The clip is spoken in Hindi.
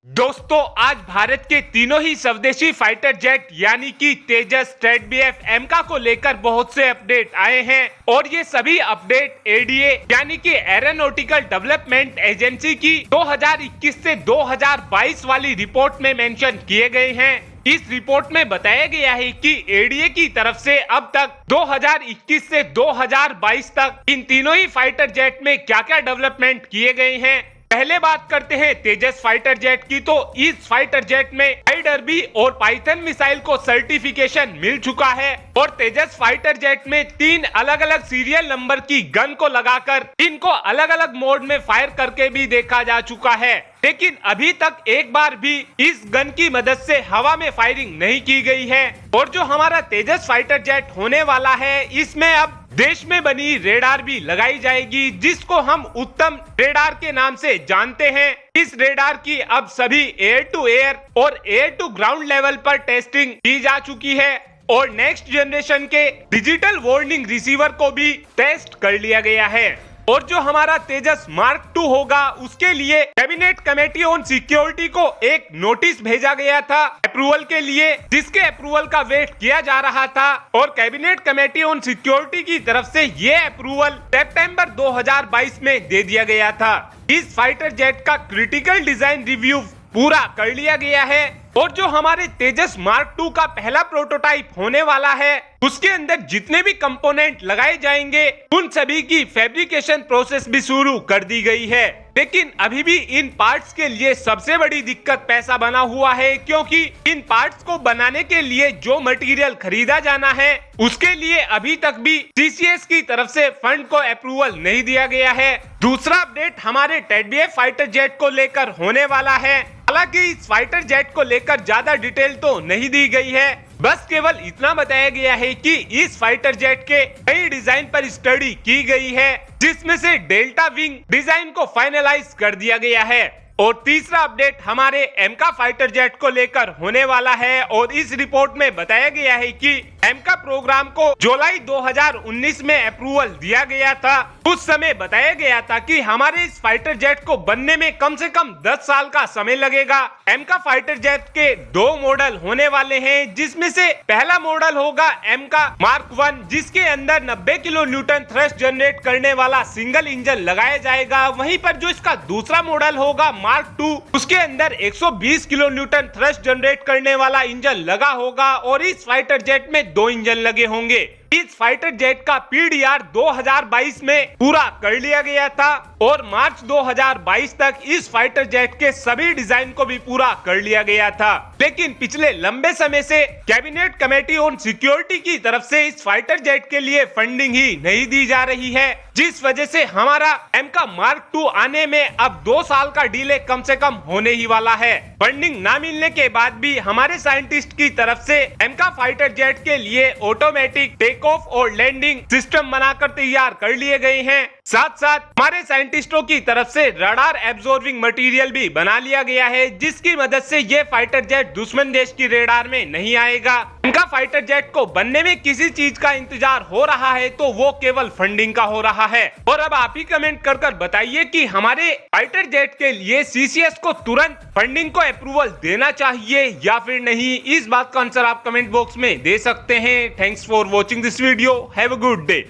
दोस्तों आज भारत के तीनों ही स्वदेशी फाइटर जेट यानी कि तेजस, स्ट्रैटबीएफ, एमका को लेकर बहुत से अपडेट आए हैं और ये सभी अपडेट एडीए यानी कि एरोनॉटिकल डेवलपमेंट एजेंसी की 2021 से 2022 वाली रिपोर्ट में मेंशन किए गए हैं। इस रिपोर्ट में बताया गया है कि एडीए की तरफ से अब तक 2021 से 2022 तक इन तीनों ही फाइटर जेट में क्या क्या डेवलपमेंट किए गए हैं। पहले बात करते हैं तेजस फाइटर जेट की, तो इस फाइटर जेट में हाइडरबी और पाइथन मिसाइल को सर्टिफिकेशन मिल चुका है और तेजस फाइटर जेट में 3 अलग अलग सीरियल नंबर की गन को लगाकर इनको अलग अलग मोड में फायर करके भी देखा जा चुका है, लेकिन अभी तक एक बार भी इस गन की मदद से हवा में फायरिंग नहीं की गई है। और जो हमारा तेजस फाइटर जेट होने वाला है इसमेम अब देश में बनी रेडार भी लगाई जाएगी, जिसको हम उत्तम रेडार के नाम से जानते हैं। इस रेडार की अब सभी एयर टू एयर और एयर टू ग्राउंड लेवल पर टेस्टिंग की जा चुकी है और नेक्स्ट जनरेशन के डिजिटल वार्निंग रिसीवर को भी टेस्ट कर लिया गया है। और जो हमारा तेजस मार्क 2 होगा उसके लिए कैबिनेट कमेटी ऑन सिक्योरिटी को एक नोटिस भेजा गया था अप्रूवल के लिए, जिसके अप्रूवल का वेट किया जा रहा था और कैबिनेट कमेटी ऑन सिक्योरिटी की तरफ से ये अप्रूवल सितंबर 2022 में दे दिया गया था। इस फाइटर जेट का क्रिटिकल डिजाइन रिव्यू पूरा कर लिया गया है और जो हमारे तेजस मार्क 2 का पहला प्रोटोटाइप होने वाला है उसके अंदर जितने भी कंपोनेंट लगाए जाएंगे उन सभी की फैब्रिकेशन प्रोसेस भी शुरू कर दी गई है। लेकिन अभी भी इन पार्ट्स के लिए सबसे बड़ी दिक्कत पैसा बना हुआ है, क्योंकि इन पार्ट्स को बनाने के लिए जो मटेरियल खरीदा जाना है उसके लिए अभी तक भी सीसीएस की तरफ से फंड को अप्रूवल नहीं दिया गया है। दूसरा अपडेट हमारे स्ट्रैटबीएफ फाइटर जेट को लेकर होने वाला है। हालांकि इस फाइटर जेट को लेकर ज्यादा डिटेल तो नहीं दी गई है, बस केवल इतना बताया गया है कि इस फाइटर जेट के कई डिजाइन पर स्टडी की गई है, जिसमें से डेल्टा विंग डिजाइन को फाइनलाइज कर दिया गया है। और तीसरा अपडेट हमारे एमका फाइटर जेट को लेकर होने वाला है और इस रिपोर्ट में बताया गया है कि एमका प्रोग्राम को जुलाई 2019 में अप्रूवल दिया गया था। उस समय बताया गया था कि हमारे इस फाइटर जेट को बनने में कम से कम 10 साल का समय लगेगा। एमका फाइटर जेट के 2 मॉडल होने वाले हैं, जिसमें से पहला मॉडल होगा एमका मार्क 1, जिसके अंदर 90 किलो न्यूटन थ्रस्ट जनरेट करने वाला सिंगल इंजन लगाया जाएगा। वहीं पर जो इसका दूसरा मॉडल होगा मार्क 2, उसके अंदर 120 किलो न्यूटन थ्रस्ट जनरेट करने वाला इंजन लगा होगा और इस फाइटर जेट में 2 इंजन लगे होंगे। इस फाइटर जेट का पीडीआर 2022 में पूरा कर लिया गया था और मार्च 2022 तक इस फाइटर जेट के सभी डिजाइन को भी पूरा कर लिया गया था। लेकिन पिछले लंबे समय से कैबिनेट कमेटी ऑन सिक्योरिटी की तरफ से इस फाइटर जेट के लिए फंडिंग ही नहीं दी जा रही है, जिस वजह से हमारा एमका मार्क 2 आने में अब 2 साल का डिले कम से कम होने ही वाला है। फंडिंग ना मिलने के बाद भी हमारे साइंटिस्ट की तरफ से एमका फाइटर जेट के लिए ऑटोमेटिक टेक ऑफ और लैंडिंग सिस्टम बनाकर तैयार कर लिए गए हैं। साथ साथ हमारे साइंटिस्टों की तरफ से रडार एब्जॉर्बिंग मटेरियल भी बना लिया गया है, जिसकी मदद से ये फाइटर जेट दुश्मन देश की रेडार में नहीं आएगा। इनका फाइटर जेट को बनने में किसी चीज का इंतजार हो रहा है तो वो केवल फंडिंग का हो रहा है। और अब आप ही कमेंट कर बताइए कि हमारे फाइटर जेट के लिए सीसीएस को तुरंत फंडिंग को अप्रूवल देना चाहिए या फिर नहीं। इस बात का आंसर आप कमेंट बॉक्स में दे सकते हैं। Thanks for watching this video. Have a good day.